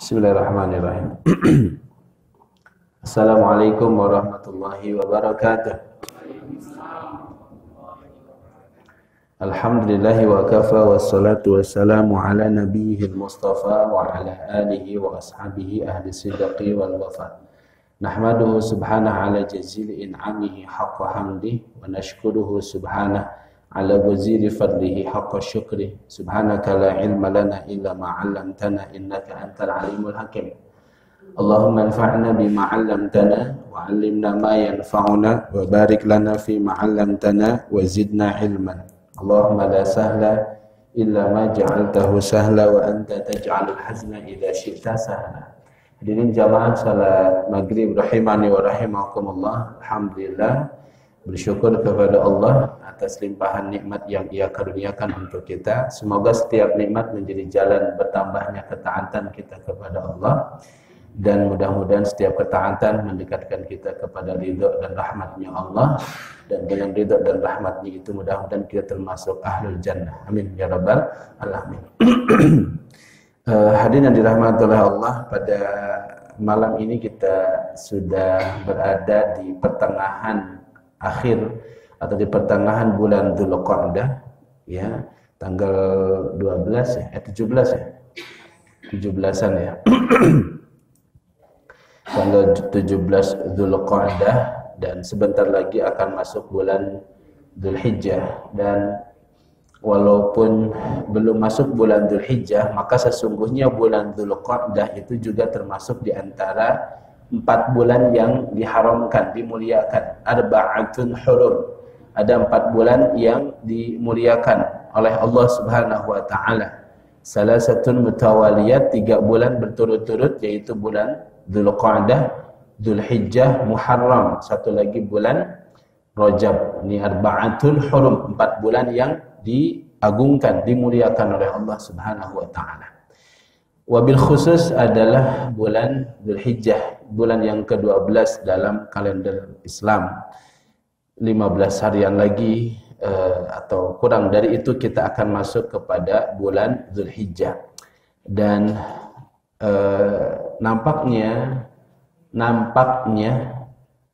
Bismillahirrahmanirrahim. Assalamualaikum warahmatullahi wabarakatuh. Alhamdulillahi wa kafa wassalatu wassalamu ala nabiyyil mustafa wa ala alihi wa ashabihi ahli sidqi wal wafa. Nahmaduhu subhanahu ala jazili in'amihi haqqa hamdih wa nashkuruhu subhanahu ala waziri fadlihi haqqa syukri. Subhanaka la ilma lana illa ma 'allamtana innaka antal alimul hakim. Allahumma anfa'na bima 'allamtana wa 'allimna ma yanfa'una wa barik lana fi ma 'allamtana wa zidna ilman. Allahumma la sahla illa ma ja'altahu sahla wa anta taj'alul hazna idza syi'ta sahla. Hadirin jamaah salat maghrib rahimani wa rahimakumullah. Alhamdulillah, bersyukur kepada Allah atas limpahan nikmat yang Ia karuniakan untuk kita. Semoga setiap nikmat menjadi jalan bertambahnya ketaatan kita kepada Allah, dan mudah-mudahan setiap ketaatan mendekatkan kita kepada ridha dan rahmatnya Allah, dan dengan ridha dan rahmatnya itu mudah-mudahan kita termasuk ahlul jannah. Amin ya rabbal alamin. Hadirin yang dirahmati oleh Allah, pada malam ini kita sudah berada di pertengahan akhir atau di pertengahan bulan Dzulqa'dah, ya, tanggal 12 ya, 17 ya. 17-an ya. Tanggal 17 Dzulqa'dah, dan sebentar lagi akan masuk bulan Dzulhijjah. Dan walaupun belum masuk bulan Dzulhijjah, maka sesungguhnya bulan Dzulqa'dah itu juga termasuk di antara 4 bulan yang diharamkan, dimuliakan. Arba'atun hurum. Ada 4 bulan yang dimuliakan oleh Allah Subhanahu wa taala. Salasatun mutawaliyat, 3 bulan berturut-turut, yaitu bulan Dzulqa'dah, Dzulhijjah, Muharram, satu lagi bulan Rajab. Ini arba'atun hurum, 4 bulan yang diagungkan, dimuliakan oleh Allah Subhanahu wa taala. Wabil khusus adalah bulan Dzulhijjah, bulan yang ke-12 dalam kalender Islam. 15 harian lagi atau kurang dari itu kita akan masuk kepada bulan Dzulhijjah. Dan nampaknya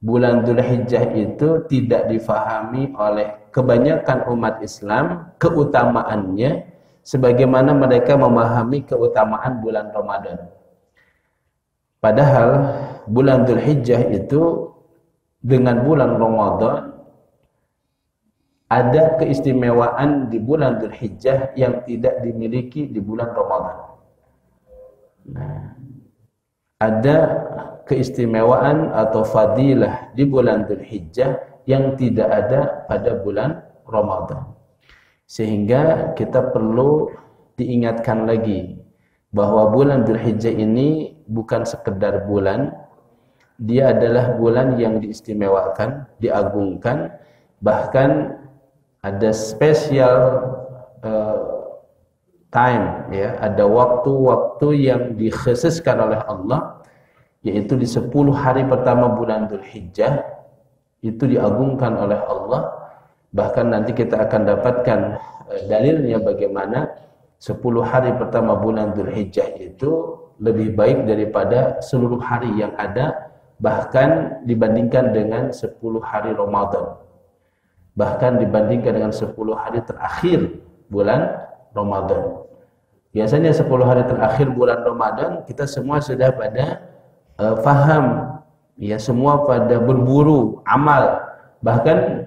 bulan Dzulhijjah itu tidak difahami oleh kebanyakan umat Islam keutamaannya sebagaimana mereka memahami keutamaan bulan Ramadan. Padahal bulan Dzulhijjah itu dengan bulan Ramadan ada keistimewaan di bulan Dzulhijjah yang tidak dimiliki di bulan Ramadan. Nah, ada keistimewaan atau fadilah di bulan Dzulhijjah yang tidak ada pada bulan Ramadan. Sehingga kita perlu diingatkan lagi bahwa bulan Dzulhijjah ini bukan sekedar bulan, dia adalah bulan yang diistimewakan, diagungkan, bahkan ada spesial time, ya, ada waktu-waktu yang dikhususkan oleh Allah, yaitu di 10 hari pertama bulan Dzulhijjah itu diagungkan oleh Allah. Bahkan nanti kita akan dapatkan dalilnya bagaimana 10 hari pertama bulan Dzulhijjah itu lebih baik daripada seluruh hari yang ada, bahkan dibandingkan dengan 10 hari Ramadan, bahkan dibandingkan dengan 10 hari terakhir bulan Ramadan. Biasanya 10 hari terakhir bulan Ramadan kita semua sudah pada faham, ya, semua pada berburu amal, bahkan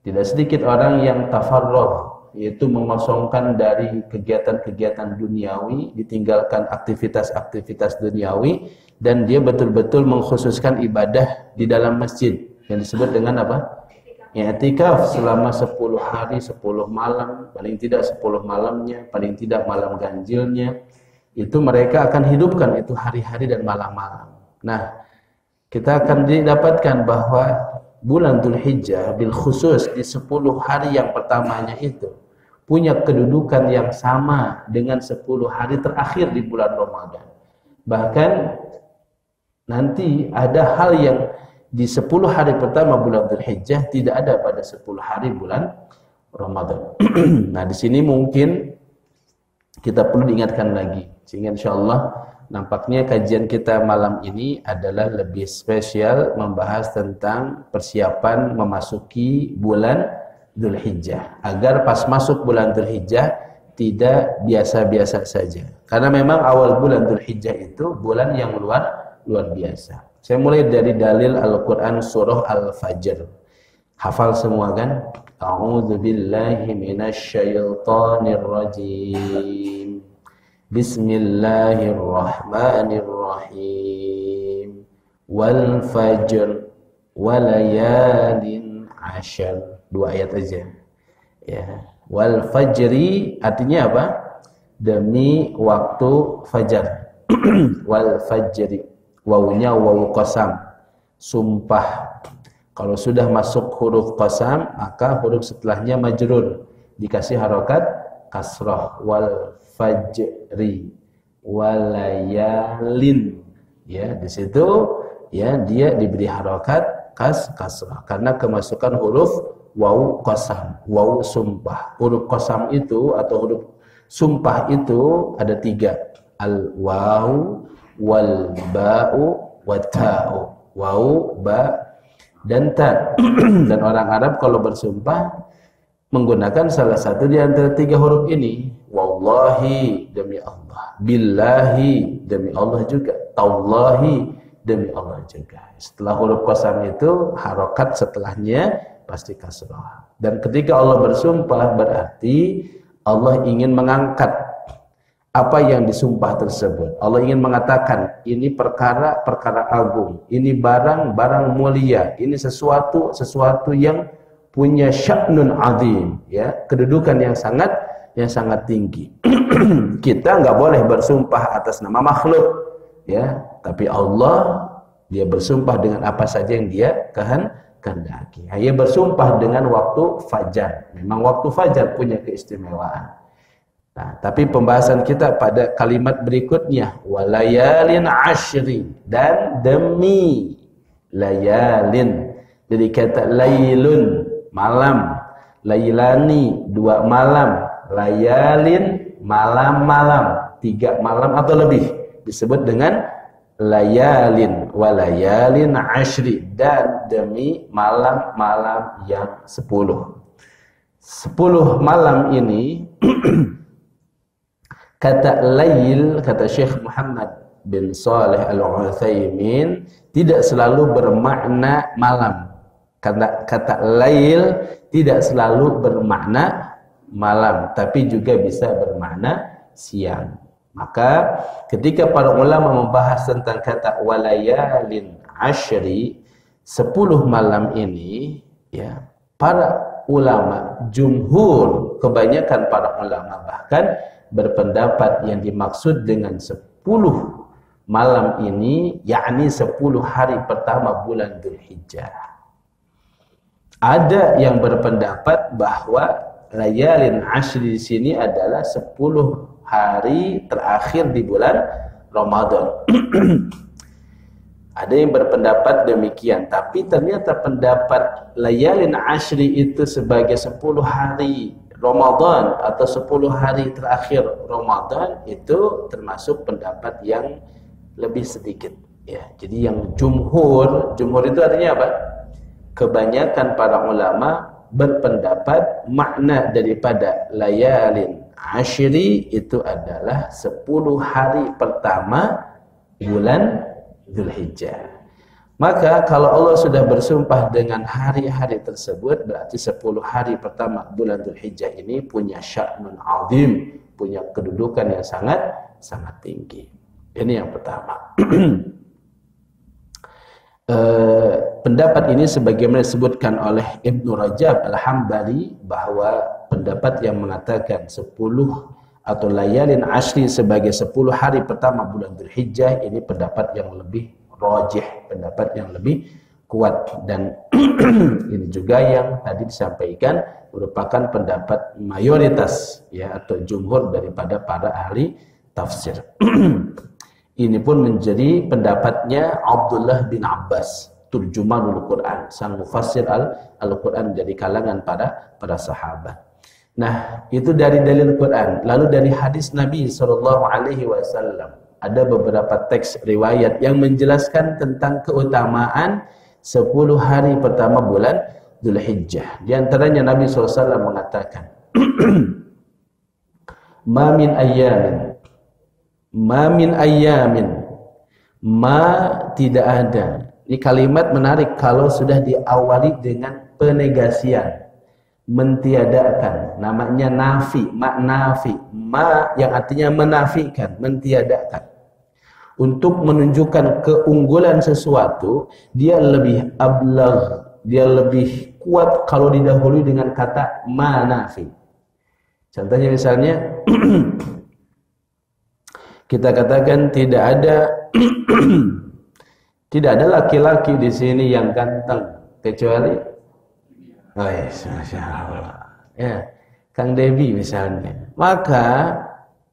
tidak sedikit orang yang tafarruh, yaitu mengosongkan dari kegiatan-kegiatan duniawi, ditinggalkan aktivitas-aktivitas duniawi, dan dia betul-betul mengkhususkan ibadah di dalam masjid yang disebut dengan apa? I'tikaf selama 10 hari 10 malam, paling tidak 10 malamnya, paling tidak malam ganjilnya, itu mereka akan hidupkan itu hari-hari dan malam-malam. Nah, kita akan didapatkan bahwa bulan Dzulhijjah bil khusus di 10 hari yang pertamanya itu punya kedudukan yang sama dengan 10 hari terakhir di bulan Ramadan. Bahkan nanti ada hal yang di 10 hari pertama bulan Dzulhijjah tidak ada pada 10 hari bulan Ramadan. Nah, di sini mungkin kita perlu diingatkan lagi, sehingga insyaallah nampaknya kajian kita malam ini adalah lebih spesial membahas tentang persiapan memasuki bulan Dzulhijjah. Agar pas masuk bulan Dzulhijjah tidak biasa-biasa saja. Karena memang awal bulan Dzulhijjah itu bulan yang luar biasa. Saya mulai dari dalil Al-Quran surah Al-Fajr. Hafal semua kan? A'udzu billahi minasyaitonir rajim. Bismillahirrahmanirrahim. Wal fajr walayalin ashar. 2 ayat aja. Ya. Wal fajri artinya apa? Demi waktu fajar. Wal fajri. Wawunya wawu qasam. Sumpah. Kalau sudah masuk huruf qasam, maka huruf setelahnya majrur, dikasih harokat kasrah. Wal fajri walayalin, ya di situ ya dia diberi harokat kasrah karena kemasukan huruf wawu qasam, wawu sumpah. Huruf qasam itu atau huruf sumpah itu ada 3, al wawu wal ba'u wat ta'u. Wawu, ba, dan ta. Dan orang Arab kalau bersumpah menggunakan salah satu di antara 3 huruf ini. Wallahi, demi Allah. Billahi, demi Allah juga. Tallahi, demi Allah juga. Setelah huruf qasam itu, harokat setelahnya pasti kasrah. Dan ketika Allah bersumpah berarti Allah ingin mengangkat apa yang disumpah tersebut. Allah ingin mengatakan ini perkara agung, ini barang mulia, ini sesuatu yang punya sya'nun azim, ya, kedudukan yang sangat tinggi. Kita nggak boleh bersumpah atas nama makhluk, ya, tapi Allah dia bersumpah dengan apa saja yang dia kehendaki. Dia bersumpah dengan waktu fajar. Memang waktu fajar punya keistimewaan. Nah, tapi pembahasan kita pada kalimat berikutnya, walayalin ashri, dan demi layalin. Jadi kata lailun, malam, lailani, 2 malam, layalin, malam-malam, 3 malam atau lebih, disebut dengan layalin, walayalin ashri, dan demi malam-malam yang 10. 10 malam ini kata lail, kata Syekh Muhammad bin Shalih Al-Utsaimin, tidak selalu bermakna malam. Kata lail tidak selalu bermakna malam, tapi juga bisa bermakna siang. Maka ketika para ulama membahas tentang kata walayalin ashri, 10 malam ini, ya, para ulama jumhur, kebanyakan para ulama bahkan berpendapat yang dimaksud dengan 10 malam ini yakni 10 hari pertama bulan Dzulhijjah. Ada yang berpendapat bahwa layalin ashri di sini adalah 10 hari terakhir di bulan Ramadan. Ada yang berpendapat demikian, tapi ternyata pendapat layalin ashri itu sebagai 10 hari Ramadan atau 10 hari terakhir Ramadan itu termasuk pendapat yang lebih sedikit, ya. Jadi yang jumhur itu artinya apa? Kebanyakan para ulama berpendapat makna daripada layalin ashri itu adalah 10 hari pertama bulan Dzulhijjah. Maka kalau Allah sudah bersumpah dengan hari-hari tersebut, berarti 10 hari pertama bulan Dzulhijjah ini punya sya'nun azim, punya kedudukan yang sangat tinggi. Ini yang pertama. Pendapat ini sebagaimana disebutkan oleh Ibnu Rajab Al-Hambali, bahwa pendapat yang mengatakan 10 atau layalin ashri sebagai 10 hari pertama bulan Dzulhijjah ini pendapat yang lebih rajih, pendapat yang lebih kuat, dan ini juga yang tadi disampaikan merupakan pendapat mayoritas, ya, atau jumhur daripada para ahli tafsir. Ini pun menjadi pendapatnya Abdullah bin Abbas, turjumanul Quran, sang mufassir Al-Quran dari kalangan para sahabat. Nah, itu dari dalil Quran. Lalu dari hadis Nabi SAW ada beberapa teks riwayat yang menjelaskan tentang keutamaan 10 hari pertama bulan Dzulhijjah. Di antaranya Nabi SAW mengatakan, ma min ayyamin, ma tidak ada. Ini kalimat menarik kalau sudah diawali dengan penegasian, mentiadakan, namanya nafi, nafi, ma yang artinya menafikan, mentiadakan. Untuk menunjukkan keunggulan sesuatu, dia lebih ablagh, dia lebih kuat kalau didahului dengan kata ma nafi. Contohnya misalnya kita katakan tidak ada laki-laki di sini yang ganteng kecuali Masya Allah. Ya, Kang Debi misalnya. Maka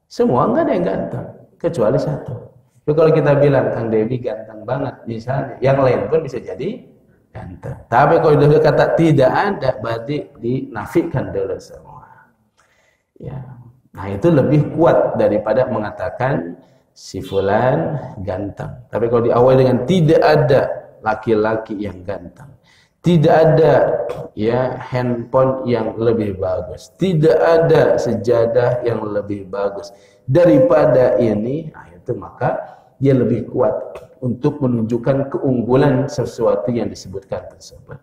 semua enggak ada yang ganteng kecuali satu. Tapi kalau kita bilang Kang Debi ganteng banget misalnya, yang lain pun bisa jadi ganteng. Tapi kalau dia kata tidak ada, berarti dinafikan dulu semua. Ya. Nah, itu lebih kuat daripada mengatakan si fulan ganteng. Tapi kalau diawali dengan tidak ada laki-laki yang ganteng, tidak ada ya handphone yang lebih bagus, tidak ada sejadah yang lebih bagus daripada ini, nah itu maka dia lebih kuat untuk menunjukkan keunggulan sesuatu yang disebutkan tersebut.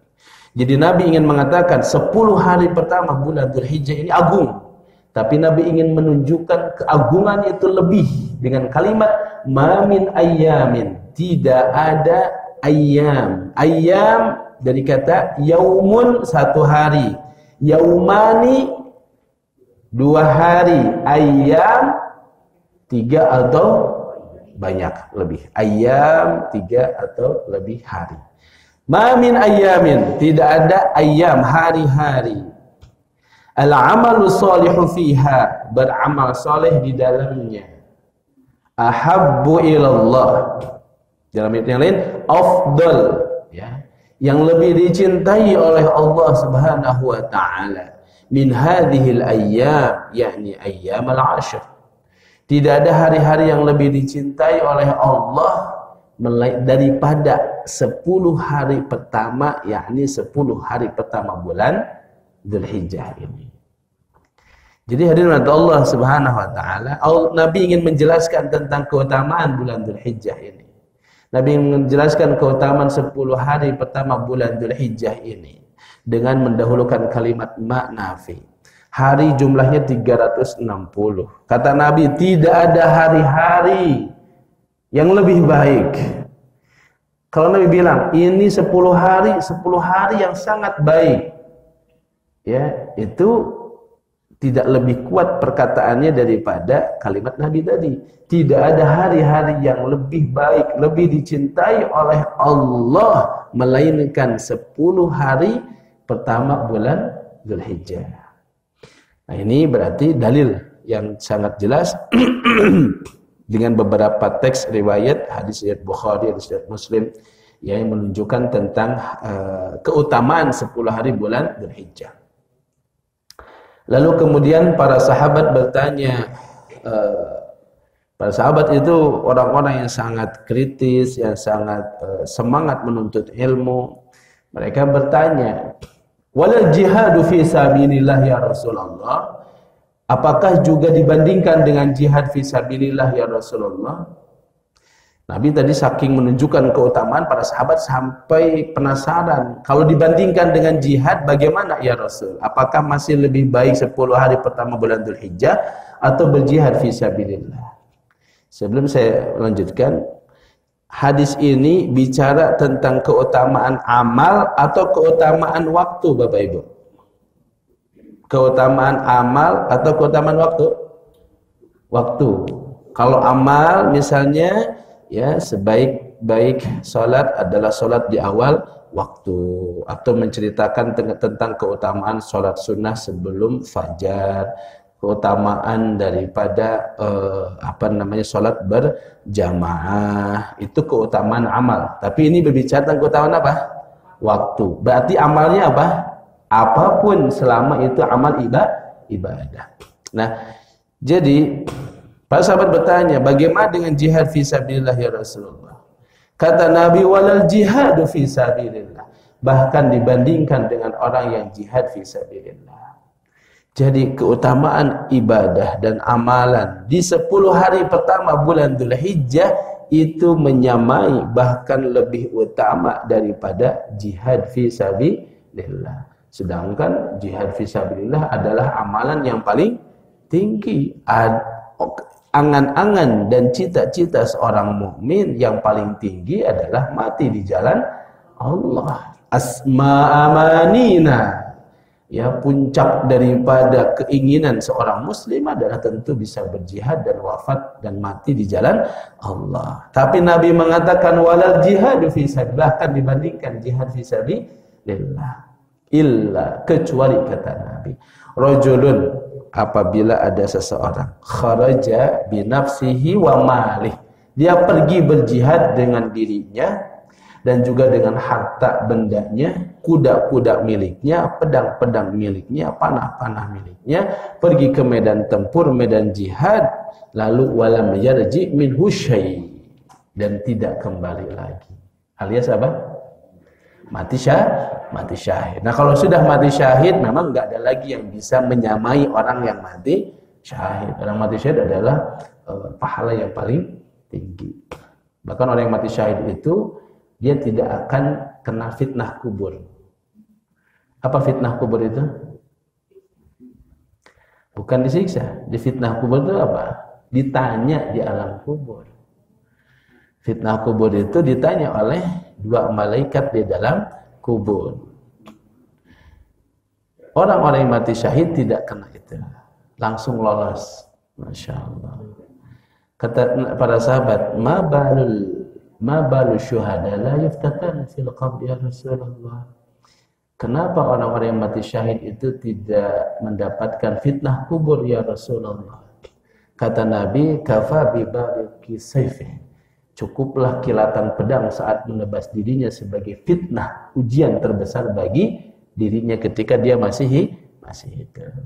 Jadi Nabi ingin mengatakan 10 hari pertama bulan Dzulhijjah ini agung, tapi Nabi ingin menunjukkan keagungan itu lebih dengan kalimat ma min ayyamin, tidak ada ayyam. Ayyam dari kata yaumun, satu hari, yaumani, 2 hari, ayyam 3 atau banyak lebih, ayyam 3 atau lebih hari. Ma min ayyamin, tidak ada ayyam, hari-hari. Al-amalu salihu fiha, beramal saleh di dalamnya. Ahabbu ilallah, dalam ayat yang lain afdal, ya, yang lebih dicintai oleh Allah Subhanahu wa taala min hadhil ayyam, yakni ayyam al-ashr. Tidak ada hari-hari yang lebih dicintai oleh Allah daripada 10 hari pertama, yakni 10 hari pertama bulan Dzulhijjah ini. Jadi hadirin Allah Subhanahu wa taala, Nabi ingin menjelaskan tentang keutamaan bulan Dzulhijjah ini. Nabi menjelaskan keutamaan 10 hari pertama bulan Dzulhijjah ini dengan mendahulukan kalimat ma nafi. Hari jumlahnya 360. Kata Nabi, tidak ada hari-hari yang lebih baik. Kalau Nabi bilang ini 10 hari yang sangat baik, ya, itu tidak lebih kuat perkataannya daripada kalimat Nabi tadi. Tidak ada hari-hari yang lebih baik, lebih dicintai oleh Allah melainkan 10 hari pertama bulan Dzulhijjah. Nah, ini berarti dalil yang sangat jelas dengan beberapa teks riwayat hadis riwayat Bukhari, hadis riwayat Muslim yang menunjukkan tentang keutamaan 10 hari bulan Dzulhijjah. Lalu kemudian para sahabat bertanya, para sahabat itu orang-orang yang sangat kritis, yang sangat semangat menuntut ilmu. Mereka bertanya, walal jihadu fi sabilillah ya Rasulullah, apakah juga dibandingkan dengan jihad fi sabilillah ya Rasulullah? Nabi tadi saking menunjukkan keutamaan, para sahabat sampai penasaran, kalau dibandingkan dengan jihad bagaimana ya Rasul? Apakah masih lebih baik 10 hari pertama bulan Dzulhijjah atau berjihad fi sabilillah? Sebelum saya lanjutkan, hadis ini bicara tentang keutamaan amal atau keutamaan waktu, Bapak Ibu? Keutamaan amal atau keutamaan waktu? Waktu. Kalau amal misalnya, ya, sebaik-baik salat adalah salat di awal waktu, atau menceritakan tentang keutamaan salat sunnah sebelum fajar, keutamaan daripada salat berjamaah, itu keutamaan amal. Tapi ini berbicara tentang keutamaan apa? Waktu. Berarti amalnya apa? Apapun selama itu amal ibadah. Nah, jadi Para sahabat bertanya, bagaimana dengan jihad fisabilillah ya Rasulullah? Kata Nabi, walal jihadu fisabilillah. Bahkan dibandingkan dengan orang yang jihad fisabilillah. Jadi keutamaan ibadah dan amalan di 10 hari pertama bulan Dzulhijjah itu menyamai bahkan lebih utama daripada jihad fisabilillah. Sedangkan jihad fisabilillah adalah amalan yang paling tinggi. Angan-angan dan cita-cita seorang mukmin yang paling tinggi adalah mati di jalan Allah. Asma amanina, ya, puncak daripada keinginan seorang muslim adalah tentu bisa berjihad dan wafat dan mati di jalan Allah. Tapi Nabi mengatakan walal jihadu fisabilillah, kan dibandingkan jihad fisabilillah, illa, kecuali kata Nabi, rajulun, apabila ada seseorang kharaja binafsihi wa malih, dia pergi berjihad dengan dirinya dan juga dengan harta bendanya, kuda-kuda miliknya, pedang-pedang miliknya, panah-panah miliknya, pergi ke medan tempur, medan jihad, lalu walam yarji minhu syai', dan tidak kembali lagi, alias apa? Mati syahid. Nah, kalau sudah mati syahid, memang nggak ada lagi yang bisa menyamai orang yang mati syahid. Orang mati syahid adalah pahala yang paling tinggi. Bahkan orang yang mati syahid itu dia tidak akan kena fitnah kubur. Apa fitnah kubur itu? Bukan disiksa. Di fitnah kubur itu apa? Ditanya di alam kubur. Fitnah kubur itu ditanya oleh 2 malaikat di dalam kubur. Orang-orang yang mati syahid tidak kena itu, langsung lolos. Masya Allah. Kata para sahabat, ma balu syuhada la yuftatan fil qabr ya Rasulullah. Kenapa orang-orang yang mati syahid itu tidak mendapatkan fitnah kubur ya Rasulullah? Kata Nabi, kafa bi bariki sayfi, cukuplah kilatan pedang saat menebas dirinya sebagai fitnah, ujian terbesar bagi dirinya ketika dia masih hidup.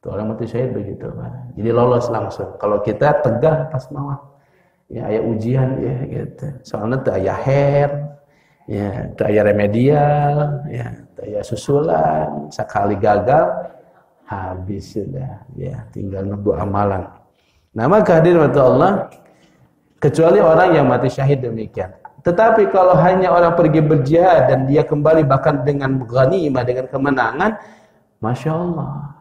Tuh, orang mati syahid begitu, Pak. Jadi lolos langsung. Kalau kita tegang pas maut, ya aya ujian ya gitu. Soalnya tuh aya her, ya tuh aya remedial, ya tuh aya susulan, sekali gagal habis sudah, ya tinggal nunggu amalan. Nah, maka hadirin Allah, kecuali orang yang mati syahid demikian. Tetapi kalau hanya orang pergi berjihad dan dia kembali bahkan dengan ghanimah, dengan kemenangan, Masya Allah.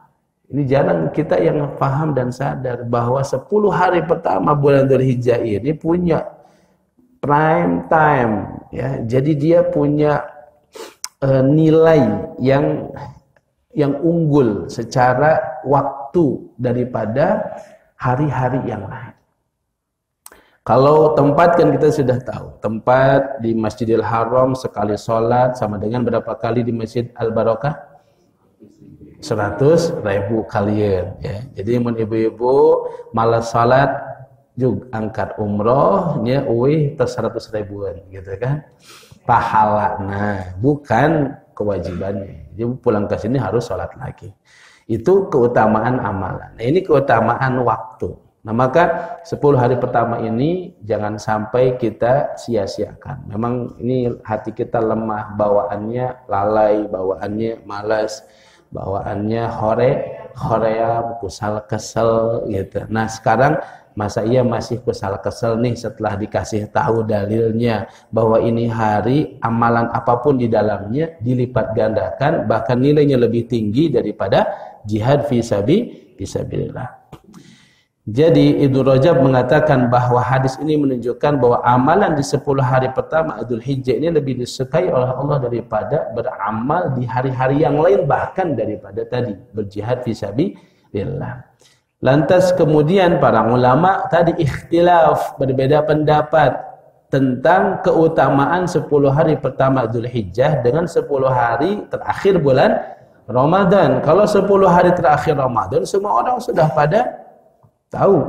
Ini jarang kita yang paham dan sadar bahwa 10 hari pertama bulan Dzulhijjah ini punya prime time, ya. Jadi dia punya nilai yang unggul secara waktu daripada hari-hari yang lain. Kalau tempat kan kita sudah tahu, tempat di Masjidil Haram sekali sholat sama dengan berapa kali di Masjid Al-Barakah? 100.000 kalian, ya. Jadi ibu-ibu malas sholat juga angkat umroh, nya uih ter 100.000-an gitu kan. Pahala, nah bukan kewajibannya. Jadi pulang ke sini harus sholat lagi. Itu keutamaan amalan. Nah, ini keutamaan waktu. Nah, maka 10 hari pertama ini jangan sampai kita sia-siakan. Memang ini hati kita lemah, bawaannya lalai, bawaannya malas, bawaannya hoream, kusal kesel gitu. Nah, sekarang masa iya masih kusal kesel nih setelah dikasih tahu dalilnya bahwa ini hari amalan apapun di dalamnya dilipat gandakan, bahkan nilainya lebih tinggi daripada jihad fisabilillah. Jadi Ibnu Rajab mengatakan bahwa hadis ini menunjukkan bahwa amalan di 10 hari pertama Dzulhijjah ini lebih disukai oleh Allah daripada beramal di hari-hari yang lain, bahkan daripada tadi berjihad fisabilillah. Lantas kemudian para ulama tadi ikhtilaf, berbeda pendapat tentang keutamaan 10 hari pertama Dzulhijjah dengan 10 hari terakhir bulan Ramadan. Kalau 10 hari terakhir Ramadan semua orang sudah pada tahu.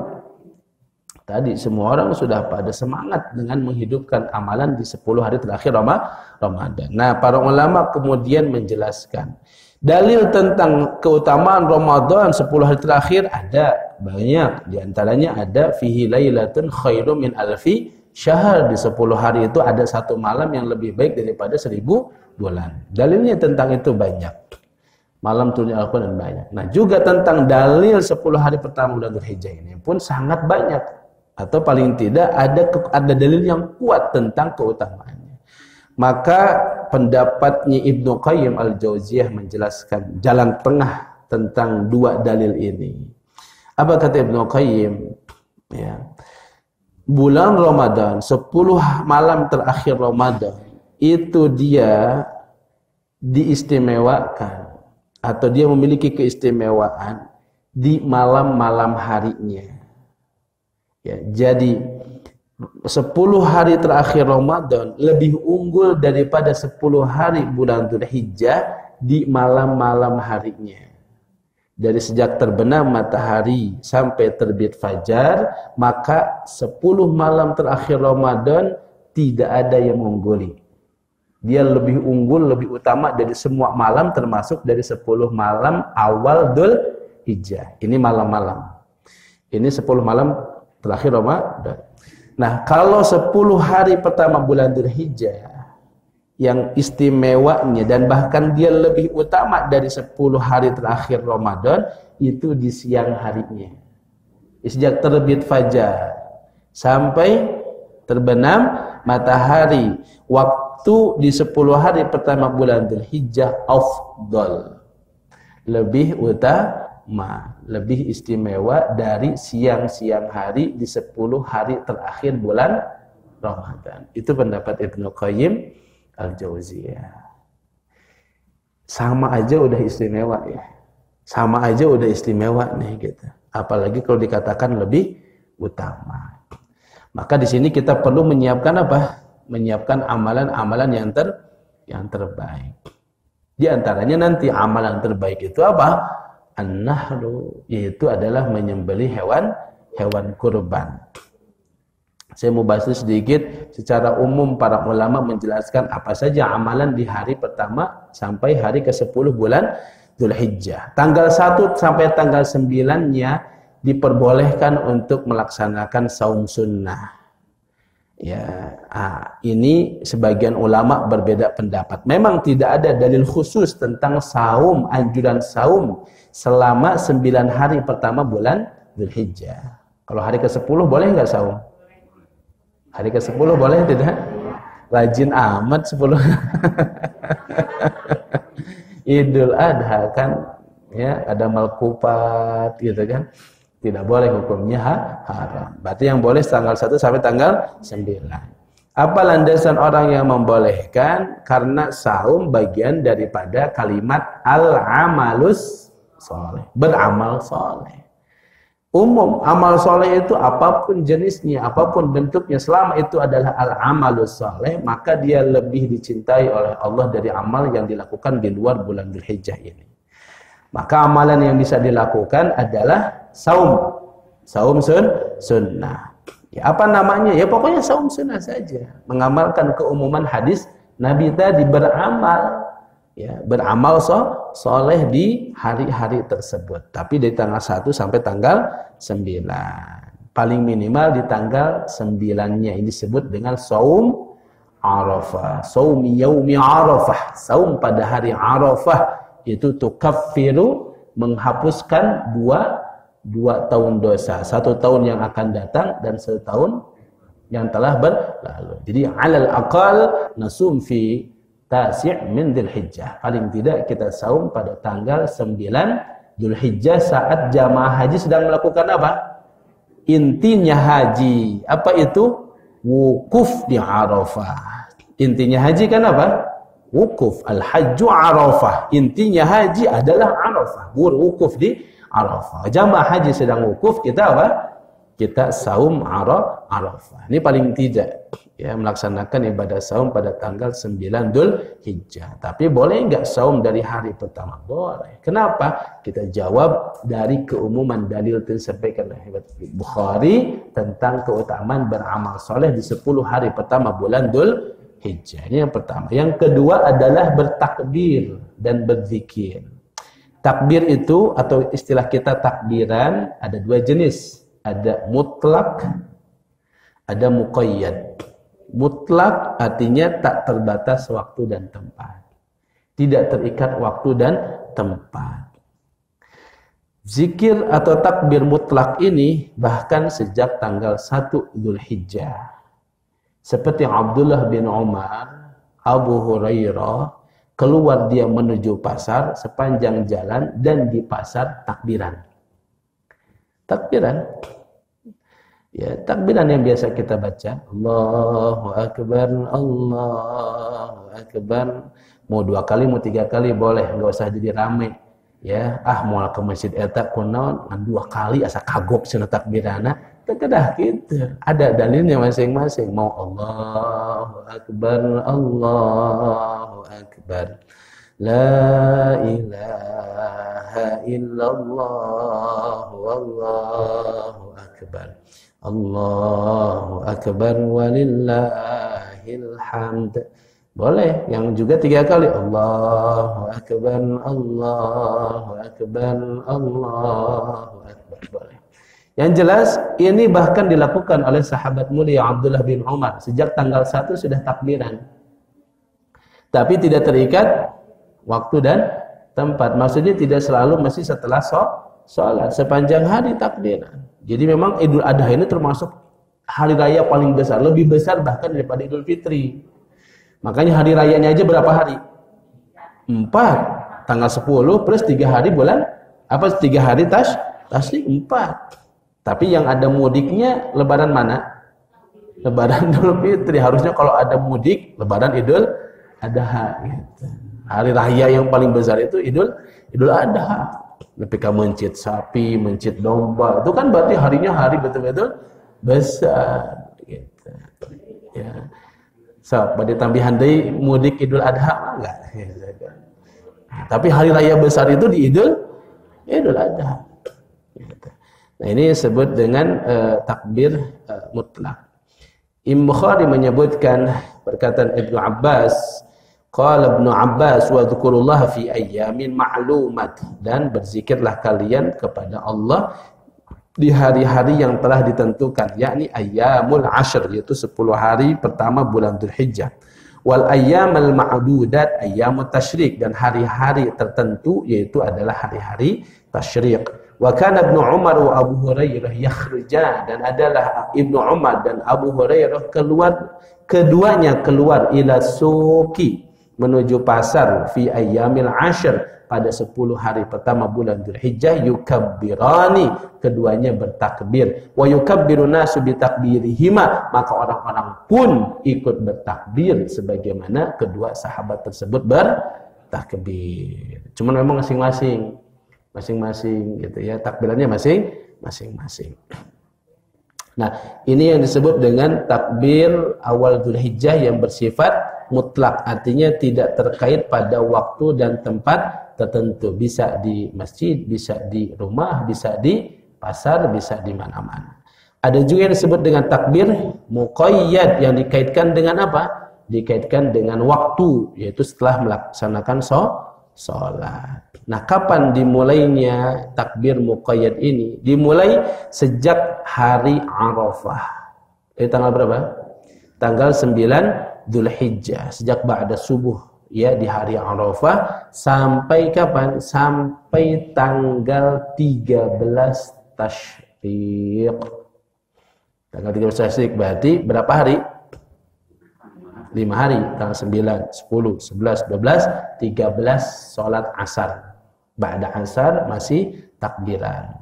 Tadi semua orang sudah pada semangat dengan menghidupkan amalan di 10 hari terakhir Ramadan. Nah, para ulama kemudian menjelaskan Dalil tentang keutamaan Ramadan 10 hari terakhir ada banyak. Di antaranya ada fihi lailatun khairum min alfi syahr. Di 10 hari itu ada satu malam yang lebih baik daripada 1000 bulan. Dalilnya tentang itu banyak. Malam turunnya Al-Quran banyak. Nah, juga tentang dalil 10 hari pertama bulan Dzulhijjah ini pun sangat banyak. Atau paling tidak ada dalil yang kuat tentang keutamaannya. Maka pendapatnya Ibnu Qayyim Al-Jauziyah menjelaskan jalan tengah tentang dua dalil ini. Apa kata Ibnu Qayyim? Ya. Bulan Ramadan, 10 malam terakhir Ramadan, itu dia diistimewakan atau dia memiliki keistimewaan di malam-malam harinya. Ya, jadi 10 hari terakhir Ramadan lebih unggul daripada 10 hari bulan Dzulhijjah di malam-malam harinya. Dari sejak terbenam matahari sampai terbit fajar, maka 10 malam terakhir Ramadan tidak ada yang mengungguli. Dia lebih unggul, lebih utama dari semua malam, termasuk dari 10 malam awal Dzulhijjah. Ini malam-malam. Ini 10 malam terakhir Ramadan. Nah, kalau 10 hari pertama bulan Dzulhijjah yang istimewanya dan bahkan dia lebih utama dari 10 hari terakhir Ramadan, itu di siang harinya. Sejak terbit fajar sampai terbenam matahari, waktu di 10 hari pertama bulan Dzulhijjah afdal, lebih utama, lebih istimewa dari siang-siang hari di 10 hari terakhir bulan Ramadan. Itu pendapat Ibnu Qayyim Al-Jauziyah. Sama aja udah istimewa ya. Sama aja udah istimewa nih gitu. Apalagi kalau dikatakan lebih utama. Maka di sini kita perlu menyiapkan apa? Menyiapkan amalan-amalan yang terbaik. Di antaranya nanti amalan terbaik itu apa? An-nahru, yaitu adalah menyembelih hewan kurban. Saya mau bahas sedikit secara umum. Para ulama menjelaskan apa saja amalan di hari pertama sampai hari ke-10 bulan Dzulhijjah. Tanggal 1 sampai tanggal 9-nya diperbolehkan untuk melaksanakan saum sunnah. Ya, ini sebagian ulama berbeda pendapat. Memang tidak ada dalil khusus tentang saum, anjuran saum selama 9 hari pertama bulan Dzulhijjah. Kalau hari ke-10 boleh nggak saum? Hari ke-10 boleh tidak? Rajin amat 10. Idul Adha kan ya, ada malkupat gitu kan. Tidak boleh, hukumnya haram. Berarti yang boleh tanggal 1 sampai tanggal 9. Apa landasan orang yang membolehkan? Karena saum bagian daripada kalimat al-amalus soleh, beramal soleh. Umum amal soleh itu apapun jenisnya, apapun bentuknya, selama itu adalah al-amalus soleh, maka dia lebih dicintai oleh Allah dari amal yang dilakukan di luar bulan Dzulhijjah ini. Maka amalan yang bisa dilakukan adalah saum sunnah. Ya, apa namanya? Ya pokoknya saum sunnah saja. Mengamalkan keumuman hadis Nabi tadi, beramal, ya, beramal soleh di hari-hari tersebut. Tapi dari tanggal 1 sampai tanggal 9. Paling minimal di tanggal 9-nya ini disebut dengan saum Arafah. Saum yaumi Arafah. Saum pada hari Arafah. Itu tukaffiru, menghapuskan dua tahun dosa, 1 tahun yang akan datang dan 1 tahun yang telah berlalu. Jadi alal aqal nasum fi tasi' min Dzulhijjah. Paling tidak kita saum pada tanggal 9 Dzulhijjah saat jamaah haji sedang melakukan apa? Intinya haji. Apa itu? Wukuf di Arafah. Intinya haji kan apa? Wukuf. Al-hajju Arafah. Intinya haji adalah Arafah. Wukuf di Arafah. Jamaah haji sedang wukuf, kita apa? Kita saum Arafah. Ini paling tidak ya, melaksanakan ibadah saum pada tanggal 9 Dzulhijjah. Tapi boleh enggak saum dari hari pertama? Boleh. Kenapa? Kita jawab dari keumuman dalil yang disampaikan oleh Bukhari tentang keutamaan beramal soleh di 10 hari pertama bulan Hijjah. Ini yang pertama. Yang kedua adalah bertakbir dan berzikir. Takbir itu atau istilah kita takbiran ada dua jenis. Ada mutlak, ada muqayyad. Mutlak artinya tak terbatas waktu dan tempat. Tidak terikat waktu dan tempat. Zikir atau takbir mutlak ini bahkan sejak tanggal 1 Dzulhijjah. Seperti Abdullah bin Umar, Abu Hurairah, keluar dia menuju pasar sepanjang jalan dan di pasar takbiran. Takbiran. Ya, takbiran yang biasa kita baca. Allahu Akbar, Allahu Akbar. Mau 2 kali, mau 3 kali boleh, enggak usah jadi rame. Ya, mau ke masjid eta kunaon 2 kali asa kagok cenah takbirana. Kedah gitu. Ada dalilnya masing-masing. Mau Allahu Akbar, Allahu Akbar. La ilaha illallah, wallahu akbar. Allahu Akbar walillahil hamd. Boleh, yang juga 3 kali. Allahu Akbar, Allahu Akbar, Allahu Akbar. Boleh. Yang jelas, ini bahkan dilakukan oleh sahabat mulia Abdullah bin Umar. Sejak tanggal 1 sudah takbiran. Tapi tidak terikat waktu dan tempat. Maksudnya tidak selalu mesti setelah sholat. Sepanjang hari takbiran. Jadi memang Idul Adha ini termasuk hari raya paling besar. Lebih besar bahkan daripada Idul Fitri. Makanya hari rayanya aja berapa hari? 4. Tanggal 10 plus 3 hari bulan. 3 hari tasrik 4. Tapi yang ada mudiknya lebaran mana? Lebaran Idul Fitri. Harusnya kalau ada mudik, lebaran Idul Adha gitu. Hari raya yang paling besar itu Idul Adha. Ketika mencit sapi, mencit domba, itu kan berarti harinya hari betul-betul besar gitu. Ya. Pada tambahan deui mudik Idul Adha enggak. Tapi hari raya besar itu di Idul Adha. Gitu. Nah, ini disebut dengan takbir mutlak. Imam Bukhari menyebutkan perkataan Ibnu Abbas, qala Ibnu Abbas wa dzkurullaha fi ayyamin ma'lumat, dan berzikirlah kalian kepada Allah di hari-hari yang telah ditentukan, yakni ayyamul ashr, yaitu 10 hari pertama bulan Dzulhijjah. Wal ayyamal ma'dudat ayyamut tasyrik, dan hari-hari tertentu yaitu adalah hari-hari tasyrik. Wa kana Ibnu Umar wa Abu Hurairah yakhrujan, dan adalah Ibnu Umar dan Abu Hurairah keduanya keluar ila suqi, menuju pasar, fi ayyamil ashr, pada 10 hari pertama bulan Dzulhijjah, yukabbirani, keduanya bertakbir, wa yukabbiru nasu bitakbirihima, maka orang-orang pun ikut bertakbir sebagaimana kedua sahabat tersebut bertakbir. Cuman memang masing-masing gitu ya, takbirannya masing-masing. Nah, ini yang disebut dengan takbir awal Dzulhijjah yang bersifat mutlak, artinya tidak terkait pada waktu dan tempat tertentu. Bisa di masjid, bisa di rumah, bisa di pasar, bisa di mana-mana. Ada juga yang disebut dengan takbir muqayyad yang dikaitkan dengan apa? Dikaitkan dengan waktu, yaitu setelah melaksanakan sholat. Nah, kapan dimulainya takbir muqayyad ini? Dimulai sejak hari Arafah. Dari tanggal berapa? Tanggal 9 Dzulhijjah. Sejak ba'da subuh, ya, di hari Arafah sampai kapan? Sampai tanggal 13 Tasyriq. Tanggal 13 Tasyriq berarti berapa hari? 5 hari, tanggal 9, 10, 11, 12, 13 sholat asar. Ba'da asar masih takbiran.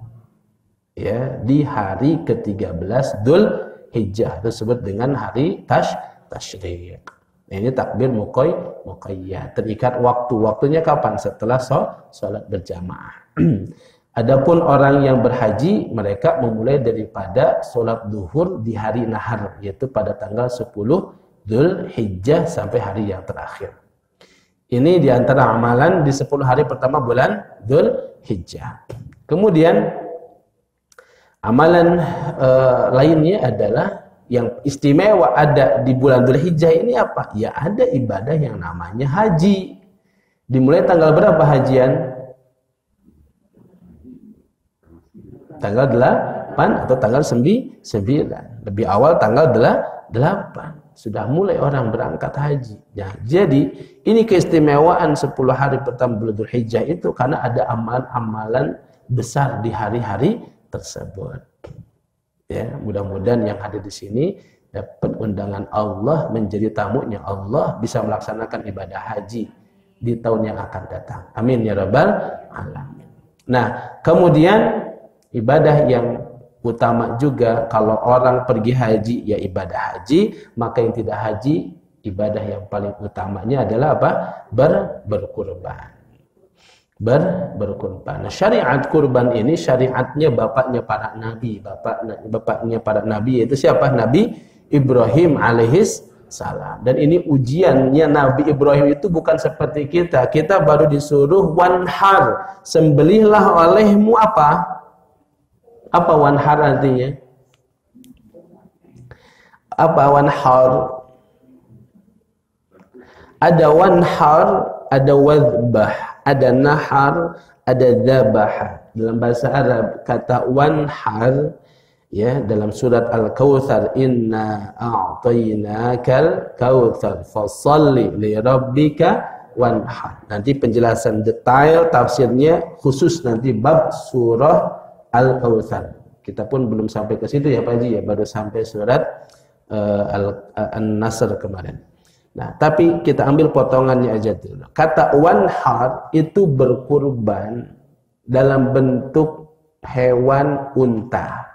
Ya, di hari ke-13 Dzulhijjah disebut dengan hari tasyriq. Ini takbir muqayyad, terikat waktu. Waktunya kapan? Setelah sholat berjamaah. Adapun orang yang berhaji, mereka memulai daripada sholat zuhur di hari nahar, yaitu pada tanggal 10 Dzulhijjah sampai hari yang terakhir. Ini diantara amalan di 10 hari pertama bulan Dzulhijjah. Kemudian amalan lainnya adalah yang istimewa ada di bulan Dzulhijjah ini apa? Ya ada ibadah yang namanya haji. Dimulai tanggal berapa hajian? Tanggal 8 atau tanggal 9. Lebih awal tanggal 8. Sudah mulai orang berangkat haji. Ya, jadi ini keistimewaan 10 hari pertama bulan Dzulhijjah itu karena ada amalan-amalan besar di hari-hari tersebut. Ya, mudah-mudahan yang hadir di sini dapat undangan Allah menjadi tamunya Allah, bisa melaksanakan ibadah haji di tahun yang akan datang. Amin ya rabbal alamin. Nah, kemudian ibadah yang utama juga kalau orang pergi haji ya ibadah haji, maka yang tidak haji ibadah yang paling utamanya adalah apa? Berkurban. Berkurban. Nah, syariat kurban ini syariatnya bapaknya para nabi, bapaknya para nabi yaitu siapa? Nabi Ibrahim alaihis salam. Dan ini ujiannya Nabi Ibrahim itu bukan seperti kita. Kita baru disuruh wanhar, sembelihlah olehmu apa? Apa wanhar artinya? Apa wanhar? Ada wanhar, ada wadbah, ada nahar, ada dzabah. Dalam bahasa Arab kata wanhar ya dalam surat Al-Kautsar, inna a'tainakal kautsar fashalli li rabbika wanhar. Nanti penjelasan detail tafsirnya khusus nanti bab surah Al-Kautsar. Kita pun belum sampai ke situ ya Pak Haji ya, baru sampai surat An-Nasr kemarin. Nah, tapi kita ambil potongannya aja dulu. Kata wanhar itu berkurban dalam bentuk hewan unta.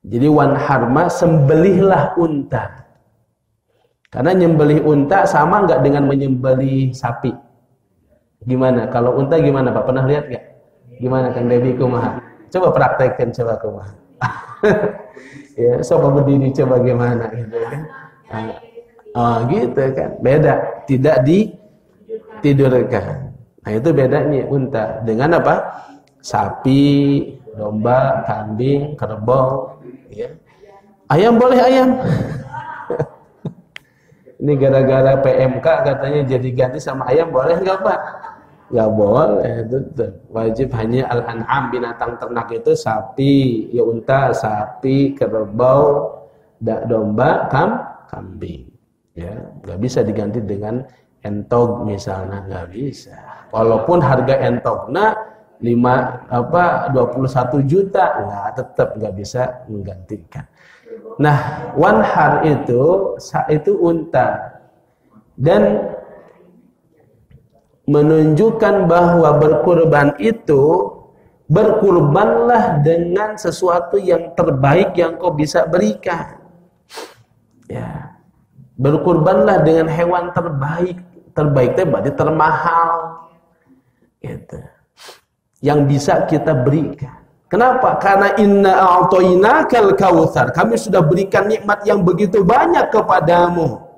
Jadi wanhar mah sembelihlah unta. Karena nyembelih unta sama nggak dengan menyembelih sapi? Gimana? Kalau unta gimana Pak? Pernah lihat nggak? Gimana Kang Debi kumaha? Coba praktekkan, coba kumaha. Ya, coba berdiri, coba gimana gitu kan. Oh gitu kan. Beda, tidak ditidurkan. Nah itu bedanya unta dengan apa? Sapi, domba, kambing, kerbau. Ya. Ayam boleh ayam. Ini gara-gara PMK katanya jadi ganti sama ayam boleh nggak Pak? Nggak boleh, tetap wajib hanya al-an'am, binatang ternak itu sapi, ya unta, sapi, kerbau, domba, kambing. Ya, nggak bisa diganti dengan entog misalnya, nggak bisa. Walaupun harga entognya 21 juta, nggak tetap nggak bisa menggantikan. Nah, wanhar itu unta dan menunjukkan bahwa berkurban itu berkurbanlah dengan sesuatu yang terbaik yang kau bisa berikan. Ya. Berkurbanlah dengan hewan terbaik itu berarti termahal. Gitu. Yang bisa kita berikan. Kenapa? Karena inna a'tainakal kautsar. Kami sudah berikan nikmat yang begitu banyak kepadamu.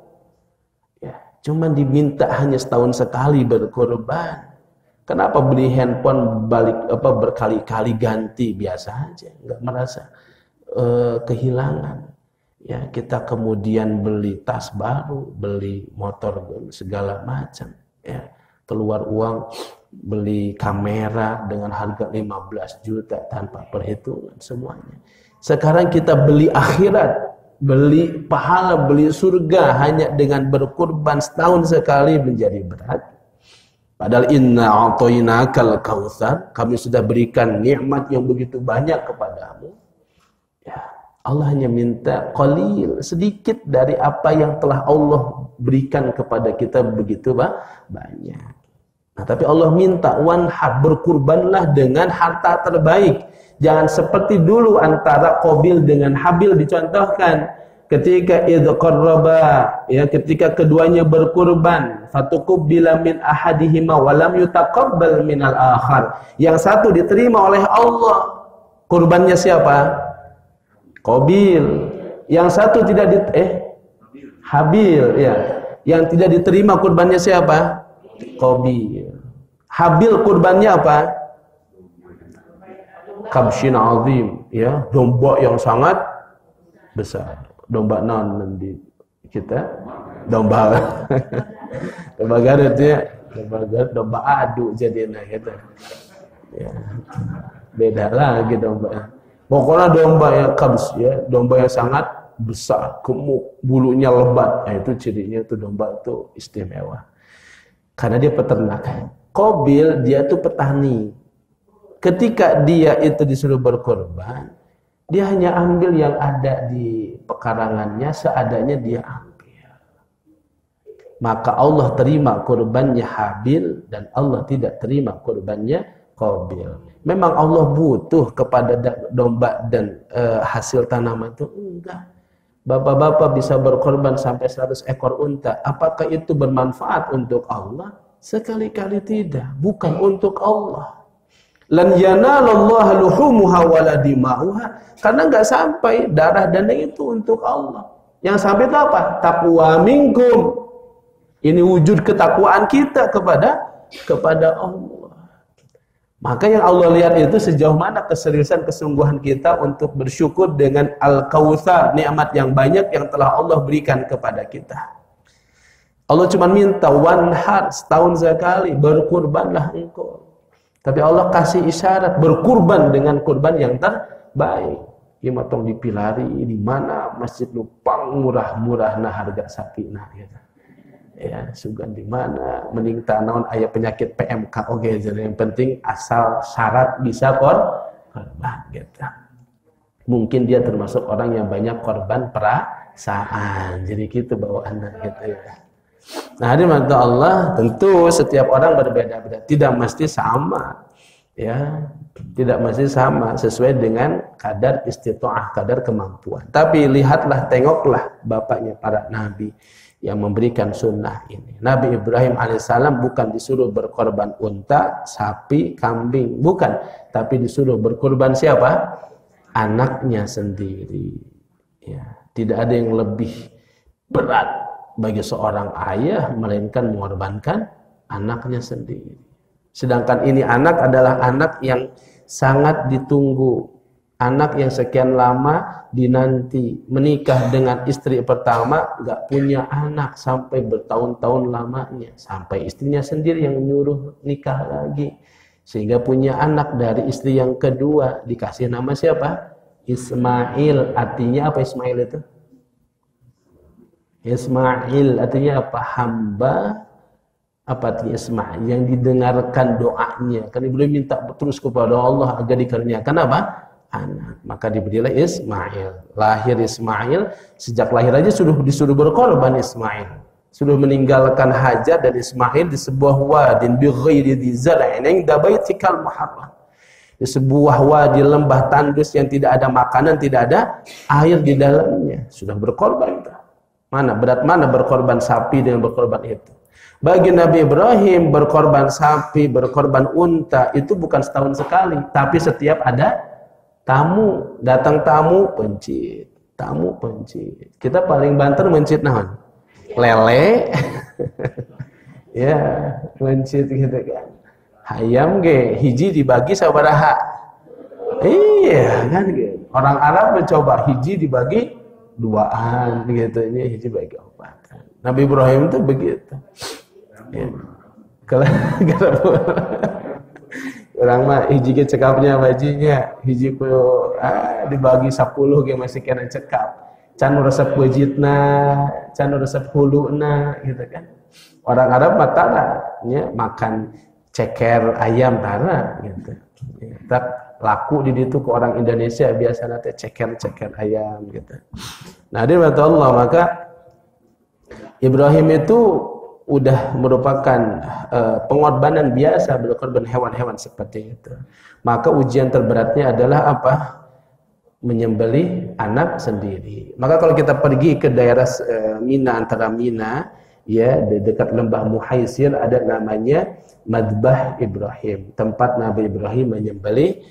Cuman diminta hanya setahun sekali berkorban. Kenapa beli handphone berkali-kali ganti biasa aja, nggak merasa kehilangan. Ya kita kemudian beli tas baru, beli motor segala macam. Ya keluar uang beli kamera dengan harga 15 juta tanpa perhitungan semuanya. Sekarang kita beli akhirat. Beli pahala, beli surga hanya dengan berkurban setahun sekali menjadi berat. Padahal inna a'tainakal kautsar, kami sudah berikan nikmat yang begitu banyak kepadamu. Ya, Allah hanya minta qalil, sedikit dari apa yang telah Allah berikan kepada kita begitu banyak. Nah, tapi Allah minta wanhar, berkurbanlah dengan harta terbaik. Jangan seperti dulu antara Qabil dengan Habil dicontohkan. Ketika idh qarraba, ya ketika keduanya berkurban, fatuqbila min ahadihima wa lam yutaqabbal minal akhar. Yang satu diterima oleh Allah. Kurbannya siapa? Qabil. Yang satu tidak Habil, ya. Yang tidak diterima kurbannya siapa? Qabil. Habil kurbannya apa? Kabshin azim, ya, domba yang sangat besar. domba non di kita domba domba Garut ya, domba Garut, domba adu jadinya gitu ya, beda lagi domba. Pokoknya domba yang kabs ya, domba yang sangat besar, gemuk, bulunya lebat. Nah, itu cirinya itu domba itu istimewa karena dia peternak. Qabil dia itu petani. Ketika dia itu disuruh berkorban, dia hanya ambil yang ada di pekarangannya, seadanya dia ambil. Maka Allah terima korbannya Habil dan Allah tidak terima korbannya Qabil. Memang Allah butuh kepada domba dan hasil tanaman itu? Enggak. Bapak-bapak bisa berkorban sampai 100 ekor unta. Apakah itu bermanfaat untuk Allah? Sekali-kali tidak. Bukan untuk Allah. Lan yanalallaha luhumuha wala dima'uha. Karena enggak sampai darah dan itu untuk Allah. Yang sampai itu apa? Taqwa minkum. Ini wujud ketakwaan kita kepada Allah. Maka yang Allah lihat itu sejauh mana keseriusan kesungguhan kita untuk bersyukur dengan Al-Kautsar, nikmat yang banyak yang telah Allah berikan kepada kita. Allah cuma minta wanhar, setahun sekali berkurbanlah engkau. Tapi Allah kasih isyarat berkurban dengan kurban yang terbaik. Ima tong dipilari di mana masjid lupang murah-murah nah harga sapi nah gitu. Ya, sugan di mana mending tanaon aya penyakit PMK oke, jadi yang penting asal syarat bisa korban gitu. Mungkin dia termasuk orang yang banyak korban perasaan. Jadi gitu bawaannya gitu ya. Nah, hadirin Allah, tentu setiap orang berbeda-beda, tidak mesti sama. Ya, tidak mesti sama sesuai dengan kadar istita'ah, kadar kemampuan. Tapi lihatlah, tengoklah bapaknya para nabi yang memberikan sunnah ini. Nabi Ibrahim alaihissalam bukan disuruh berkorban unta, sapi, kambing, bukan. Tapi disuruh berkorban siapa? Anaknya sendiri. Ya, tidak ada yang lebih berat bagi seorang ayah melainkan mengorbankan anaknya sendiri. Sedangkan ini anak adalah anak yang sangat ditunggu. Anak yang sekian lama dinanti, menikah dengan istri pertama, gak punya anak sampai bertahun-tahun lamanya, sampai istrinya sendiri yang menyuruh nikah lagi, sehingga punya anak dari istri yang kedua, dikasih nama siapa? Ismail. Artinya apa Ismail itu? Ismail artinya apa? Hamba. Apa artinya Ismail? Yang didengarkan doanya. Kan Ibrahim minta terus kepada Allah agar dikaruniakan apa? Anak. Maka diberilah Ismail. Lahir Ismail, sejak lahir aja sudah disuruh berkorban Ismail. Sudah meninggalkan Hajar dan Ismail di sebuah wadin bi ghairi dzar'in inda baitikal muharram. Di sebuah wadi lembah tandus yang tidak ada makanan, tidak ada air di dalamnya. Sudah berkorban. Mana berat mana berkorban sapi dengan berkorban itu? Bagi Nabi Ibrahim berkorban sapi, berkorban unta itu bukan setahun sekali, tapi setiap ada tamu, datang tamu pencit, tamu pencit. Kita paling banter mencit naon? Lele. Ya, mencit gitu kan. Hayam ge hiji dibagi sabaraha. Iya kan gitu. Orang Arab mencoba hiji dibagi duaan gitu, ini hiji bagi opatan. Nabi Ibrahim itu begitu. Ya. Kalau orang mah hiji ge cekapnya bajinya, hiji ku dibagi 10 ge masih kena cekap. Can resep wajitna, can resep huluna gitu kan. Orang Arab mah tara nya makan ceker ayam tara gitu. Ya, tak laku di situ ke orang Indonesia biasa nanti ceker ayam gitu. Nah, dia kata Allah, maka Ibrahim itu udah merupakan pengorbanan biasa, berkorban hewan-hewan seperti itu. Maka ujian terberatnya adalah apa? Menyembelih anak sendiri. Maka kalau kita pergi ke daerah Mina, antara Mina ya di dekat lembah Muhaisir ada namanya Madbah Ibrahim, tempat Nabi Ibrahim menyembelih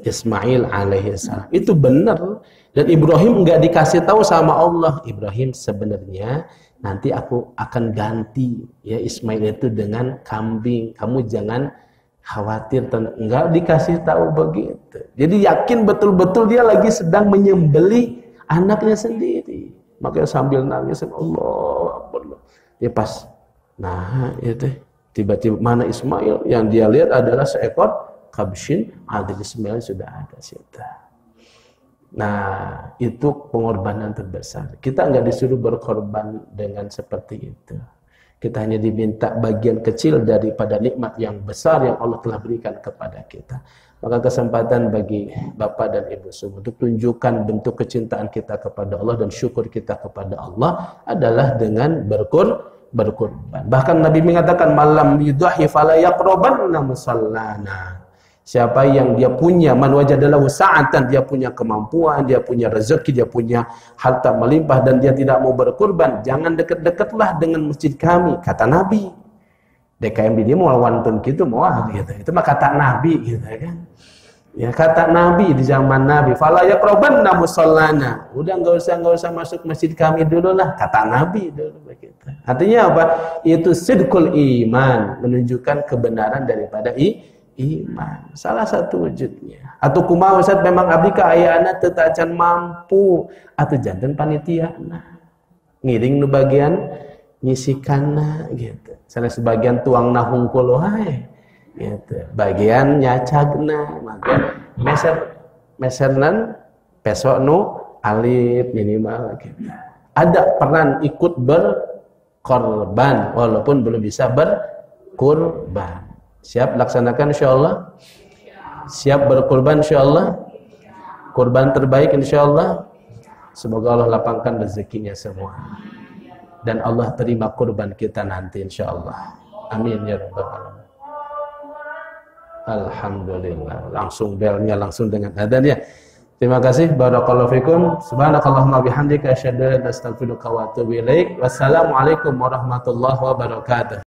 Ismail alaihissalam. Itu benar, dan Ibrahim enggak dikasih tahu sama Allah, Ibrahim sebenarnya nanti aku akan ganti ya Ismail itu dengan kambing, kamu jangan khawatir. Enggak dikasih tahu begitu. Jadi yakin betul-betul dia lagi sedang menyembelih anaknya sendiri. Makanya sambil nangis, Allah Akbar. Ya pas, nah itu tiba-tiba mana Ismail, yang dia lihat adalah seekor kabshin, adil Ismail sudah ada situ. Nah itu pengorbanan terbesar. Kita nggak disuruh berkorban dengan seperti itu. Kita hanya diminta bagian kecil daripada nikmat yang besar yang Allah telah berikan kepada kita. Maka kesempatan bagi Bapak dan Ibu semua untuk tunjukkan bentuk kecintaan kita kepada Allah dan syukur kita kepada Allah adalah dengan berkorban. Bahkan Nabi mengatakan malam yudhi fala yaqrabanna musallana. Siapa yang dia punya man wajadalahu sa'atan, dia punya kemampuan, dia punya rezeki, dia punya harta melimpah dan dia tidak mau berkorban, jangan dekat-dekatlah dengan masjid kami, kata Nabi. DKM dia mau wantun gitu mau gitu. Itu mah kata Nabi gitu kan. Ya kata Nabi di zaman Nabi, fala yaqrabanna musallana. Udah enggak usah masuk masjid kami dulu lah, kata Nabi dulu begitu. Artinya apa? Itu sidqul iman, menunjukkan kebenaran daripada iman. Salah satu wujudnya. Atau kumaha Ustaz memang abdi ka aya anak teu acan mampu atuh janten panitiana. Ngiring nu bagian nyisikanna gitu. Sana sebagian tuangna hungkul wae gitu. Bagian nyacagna, maka mesernan peso nu alif minimal gitu. Ada peran ikut berkorban walaupun belum bisa berkurban. Siap laksanakan insyaallah? Siap berkorban insyaallah? Kurban terbaik insyaallah? Semoga Allah lapangkan rezekinya semua. Dan Allah terima kurban kita nanti insyaallah. Amin ya rabbal alamin. Alhamdulillah. Langsung belnya langsung dengan adzan ya. Terima kasih. Barakallahu fikum. Subhanakallahumma bihamdika asyhadu an la ilaha illa anta astaghfiruka wa atubu ilaik. Wassalamualaikum warahmatullahi wabarakatuh.